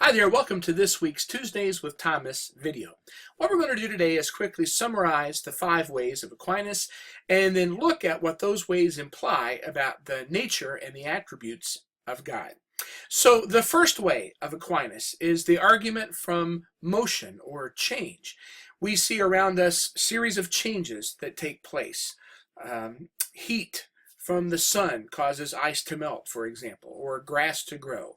Hi there, welcome to this week's Tuesdays with Thomas video. What we're going to do today is quickly summarize the 5 ways of Aquinas and then look at what those ways imply about the nature and the attributes of God. So the first way of Aquinas is the argument from motion or change. We see around us a series of changes that take place. Heat from the sun causes ice to melt, for example, or grass to grow.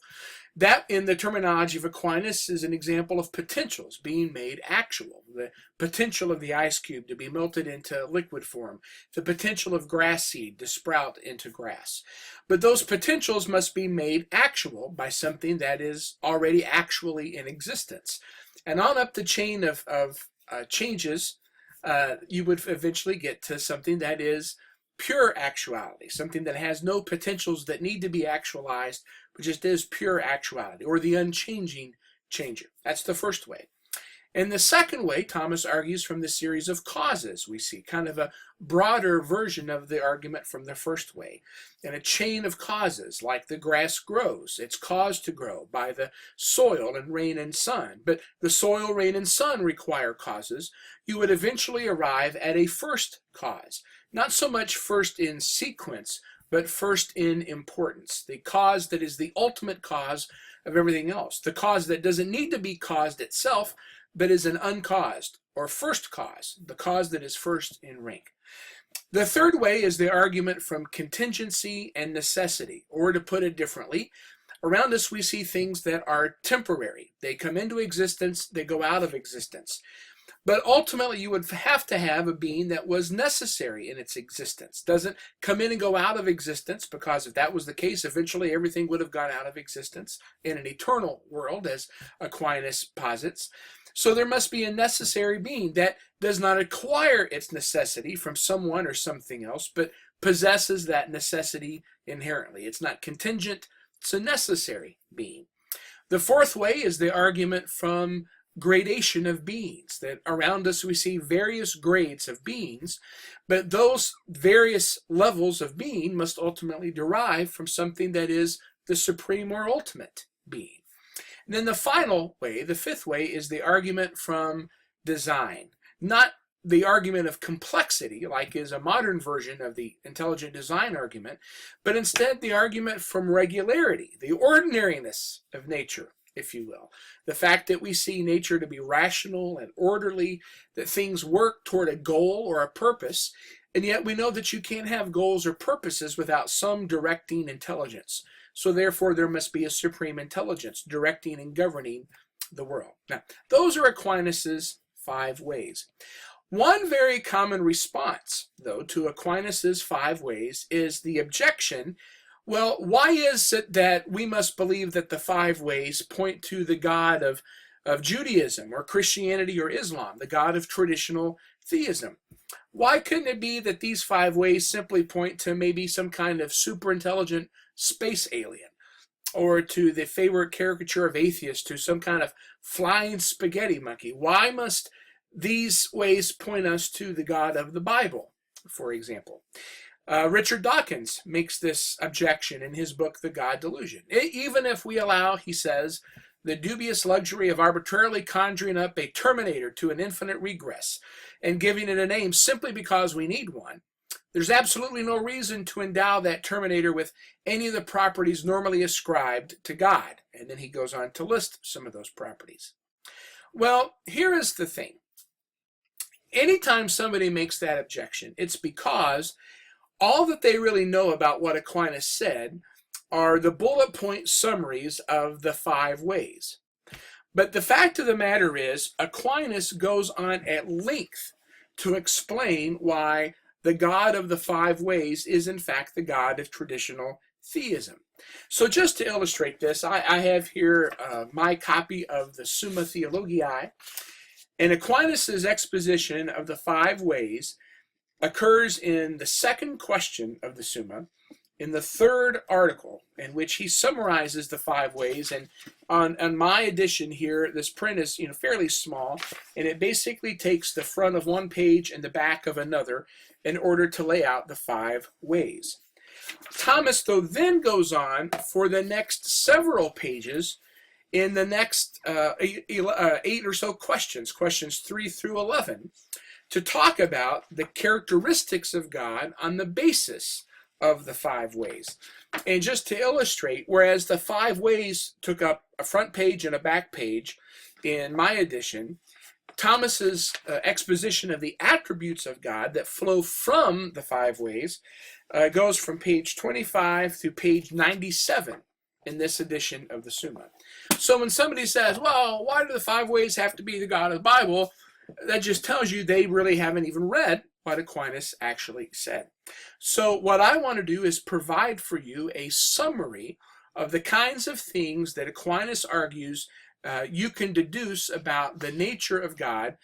That, in the terminology of Aquinas, is an example of potentials being made actual. The potential of the ice cube to be melted into liquid form, the potential of grass seed to sprout into grass. But those potentials must be made actual by something that is already actually in existence. And on up the chain of changes, you would eventually get to something that is pure actuality, something that has no potentials that need to be actualized, but just is pure actuality, or the unchanging changer. That's the first way. And the second way, Thomas argues from the series of causes we see, kind of a broader version of the argument from the first way. And a chain of causes, like the grass grows. It's caused to grow by the soil and rain and sun. But the soil, rain, and sun require causes. You would eventually arrive at a first cause. Not so much first in sequence, but first in importance. The cause that is the ultimate cause of everything else. The cause that doesn't need to be caused itself, but is an uncaused or first cause. The cause that is first in rank. The third way is the argument from contingency and necessity. Or to put it differently, around us we see things that are temporary. They come into existence, they go out of existence. But ultimately, you would have to have a being that was necessary in its existence. Doesn't come in and go out of existence, because if that was the case, eventually everything would have gone out of existence in an eternal world, as Aquinas posits. So there must be a necessary being that does not acquire its necessity from someone or something else, but possesses that necessity inherently. It's not contingent, it's a necessary being. The fourth way is the argument from gradation of beings, that around us we see various grades of beings, but those various levels of being must ultimately derive from something that is the supreme or ultimate being. And then the final way, the fifth way, is the argument from design. Not the argument of complexity, like is a modern version of the intelligent design argument, but instead the argument from regularity, the ordinariness of nature, if you will. The fact that we see nature to be rational and orderly, that things work toward a goal or a purpose, and yet we know that you can't have goals or purposes without some directing intelligence. So therefore there must be a supreme intelligence directing and governing the world. Now, those are Aquinas' 5 ways. One very common response, though, to Aquinas' 5 ways is the objection, well, why is it that we must believe that the 5 ways point to the God of Judaism or Christianity or Islam, the God of traditional theism? Why couldn't it be that these 5 ways simply point to maybe some kind of super intelligent space alien, or to the favorite caricature of atheists, to some kind of flying spaghetti monkey? Why must these ways point us to the God of the Bible, for example? Richard Dawkins makes this objection in his book, The God Delusion. Even if we allow, he says, the dubious luxury of arbitrarily conjuring up a terminator to an infinite regress and giving it a name simply because we need one, there's absolutely no reason to endow that terminator with any of the properties normally ascribed to God. And then he goes on to list some of those properties. Well, here is the thing. Anytime somebody makes that objection, it's because all that they really know about what Aquinas said are the bullet point summaries of the 5 ways. But the fact of the matter is, Aquinas goes on at length to explain why the God of the 5 ways is in fact the God of traditional theism. So just to illustrate this, I have here my copy of the Summa Theologiae, and Aquinas' exposition of the 5 ways occurs in the second question of the Summa, in the 3rd article, in which he summarizes the 5 ways. And on my edition here, this print is fairly small, and it basically takes the front of one page and the back of another in order to lay out the 5 ways. Thomas, though, then goes on for the next several pages in the next 8 or so questions, questions 3 through 11, to talk about the characteristics of God on the basis of the 5 ways. And just to illustrate, whereas the 5 ways took up a front page and a back page in my edition, Thomas's exposition of the attributes of God that flow from the 5 ways goes from page 25 through page 97 in this edition of the Summa. So when somebody says, well, why do the 5 ways have to be the God of the Bible? That just tells you they really haven't even read what Aquinas actually said. So what I want to do is provide for you a summary of the kinds of things that Aquinas argues you can deduce about the nature of God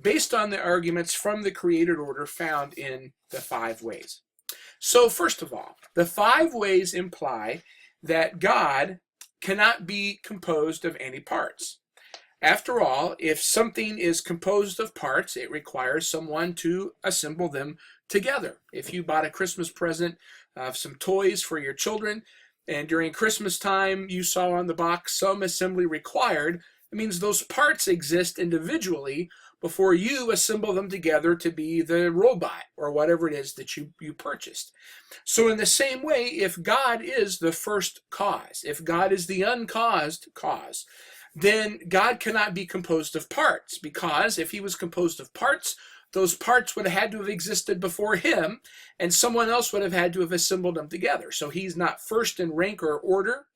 based on the arguments from the created order found in the 5 ways. So first of all, the 5 ways imply that God cannot be composed of any parts. After all, if something is composed of parts, it requires someone to assemble them together. If you bought a Christmas present of some toys for your children, and during Christmas time you saw on the box some assembly required, it means those parts exist individually before you assemble them together to be the robot or whatever it is that you purchased. So in the same way, if God is the first cause, if God is the uncaused cause, then God cannot be composed of parts, because if he was composed of parts, those parts would have had to have existed before him, and someone else would have had to have assembled them together. So he's not first in rank or order,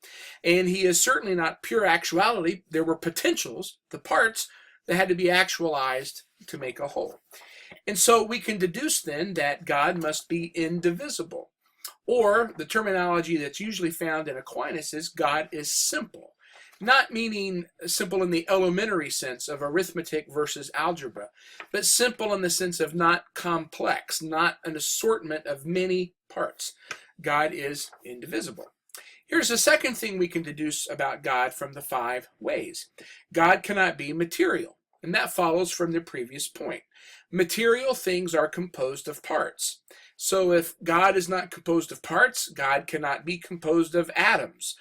and he is certainly not pure actuality. There were potentials, the parts, that had to be actualized to make a whole. And so we can deduce then that God must be indivisible. Or the terminology that's usually found in Aquinas is God is simple. Not meaning simple in the elementary sense of arithmetic versus algebra, but simple in the sense of not complex, not an assortment of many parts. God is indivisible. Here's the second thing we can deduce about God from the 5 ways. God cannot be material, and that follows from the previous point. Material things are composed of parts. So if God is not composed of parts, God cannot be composed of atoms.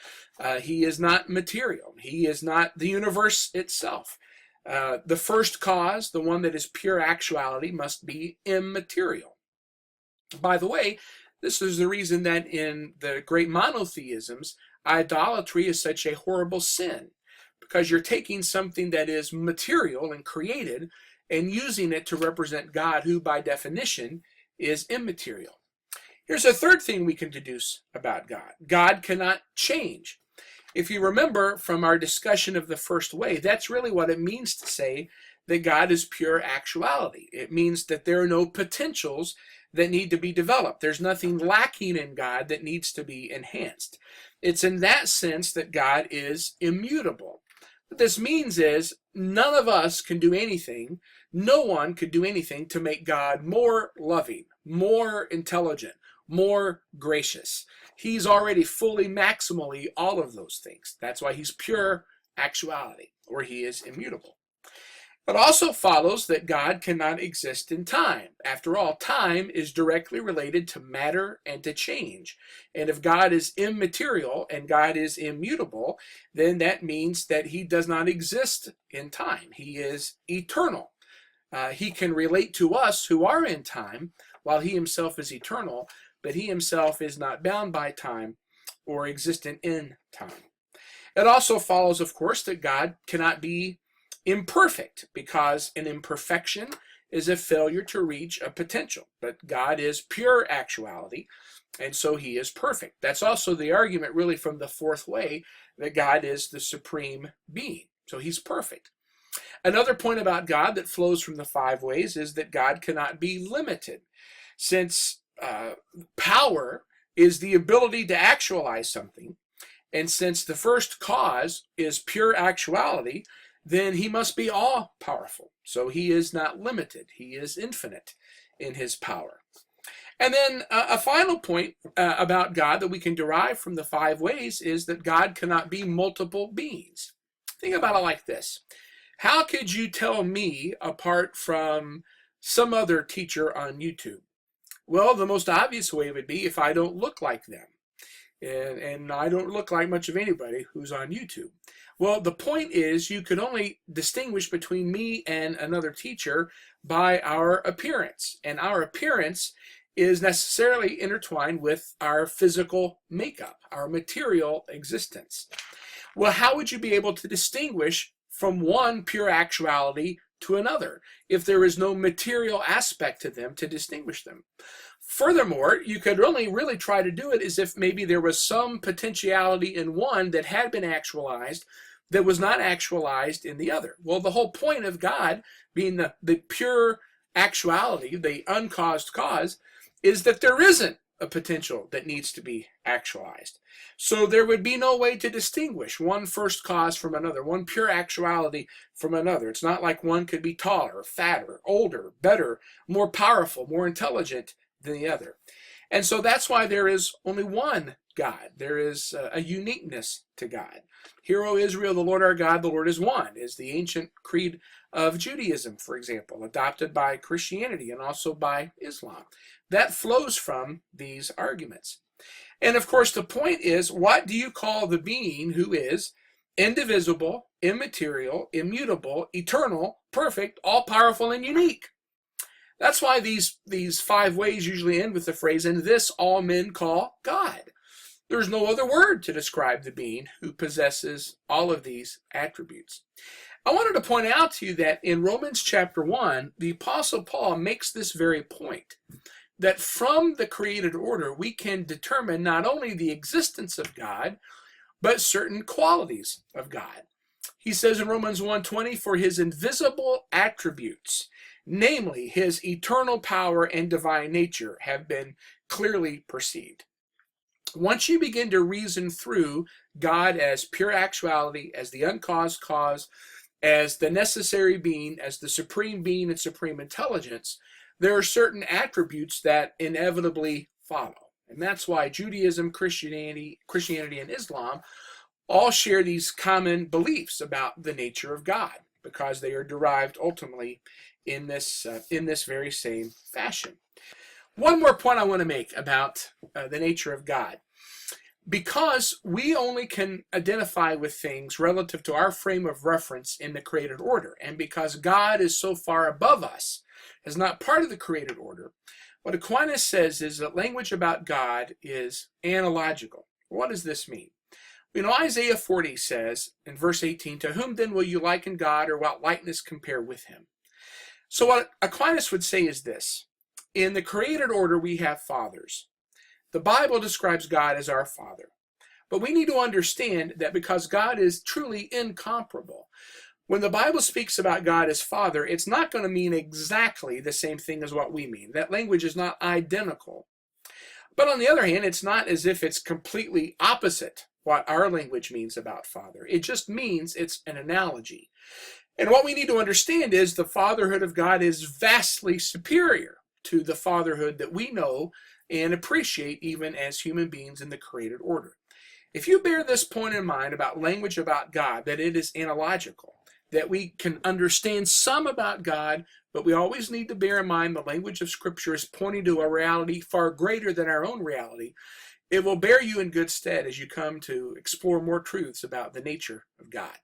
He is not material. He is not the universe itself. The first cause, the one that is pure actuality, must be immaterial. By the way, this is the reason that in the great monotheisms, idolatry is such a horrible sin, because you're taking something that is material and created and using it to represent God, who by definition is immaterial. Here's a third thing we can deduce about God. God cannot change. If you remember from our discussion of the first way, that's really what it means to say that God is pure actuality. It means that there are no potentials that need to be developed. There's nothing lacking in God that needs to be enhanced. It's in that sense that God is immutable. What this means is none of us can do anything, no one could do anything to make God more loving, more intelligent, more gracious. He's already fully, maximally all of those things. That's why he's pure actuality, or he is immutable. It also follows that God cannot exist in time. After all, time is directly related to matter and to change. And if God is immaterial and God is immutable, then that means that he does not exist in time. He is eternal. He can relate to us who are in time, while he himself is eternal, but he himself is not bound by time or existent in time. It also follows, of course, that God cannot be imperfect, because an imperfection is a failure to reach a potential. But God is pure actuality, and so he is perfect. That's also the argument really from the fourth way, that God is the supreme being. So he's perfect. Another point about God that flows from the 5 ways is that God cannot be limited. Since power is the ability to actualize something, and since the first cause is pure actuality, then he must be all-powerful. So he is not limited. He is infinite in his power. And then a final point about God that we can derive from the 5 ways is that God cannot be multiple beings. Think about it like this. How could you tell me apart from some other teacher on YouTube? Well, the most obvious way would be if I don't look like them. And I don't look like much of anybody who's on YouTube. Well, the point is you could only distinguish between me and another teacher by our appearance. And our appearance is necessarily intertwined with our physical makeup, our material existence. Well, how would you be able to distinguish from one pure actuality to another if there is no material aspect to them to distinguish them? Furthermore, you could only really try to do it as if maybe there was some potentiality in one that had been actualized that was not actualized in the other. Well, the whole point of God being the pure actuality, the uncaused cause, is that there isn't a potential that needs to be actualized. So there would be no way to distinguish one first cause from another, one pure actuality from another. It's not like one could be taller, fatter, older, better, more powerful, more intelligent than the other. And so that's why there is only one God. There is a uniqueness to God. Hear, O Israel, the Lord our God, the Lord is one, is the ancient creed of Judaism, for example, adopted by Christianity and also by Islam. That flows from these arguments. And of course, the point is, what do you call the being who is indivisible, immaterial, immutable, eternal, perfect, all-powerful, and unique? That's why these 5 ways usually end with the phrase, and this all men call God. There's no other word to describe the being who possesses all of these attributes. I wanted to point out to you that in Romans chapter 1, the Apostle Paul makes this very point, that from the created order we can determine not only the existence of God, but certain qualities of God. He says in Romans 1:20, for his invisible attributes, namely his eternal power and divine nature, have been clearly perceived. Once you begin to reason through God as pure actuality, as the uncaused cause, as the necessary being, as the supreme being and supreme intelligence, there are certain attributes that inevitably follow. And that's why Judaism, Christianity, and Islam all share these common beliefs about the nature of God, because they are derived ultimately in this very same fashion. One more point I want to make about the nature of God. Because we only can identify with things relative to our frame of reference in the created order, and because God is so far above us, is not part of the created order, what Aquinas says is that language about God is analogical. What does this mean? You know, Isaiah 40 says in verse 18, to whom then will you liken God, or what likeness compare with him? So what Aquinas would say is this: in the created order we have fathers. The Bible describes God as our Father. But we need to understand that because God is truly incomparable, when the Bible speaks about God as Father, it's not going to mean exactly the same thing as what we mean. That language is not identical. But on the other hand, it's not as if it's completely opposite what our language means about Father. It just means it's an analogy. And what we need to understand is the fatherhood of God is vastly superior to the fatherhood that we know and appreciate even as human beings in the created order. If you bear this point in mind about language about God, that it is analogical, that we can understand some about God, but we always need to bear in mind the language of Scripture is pointing to a reality far greater than our own reality, it will bear you in good stead as you come to explore more truths about the nature of God.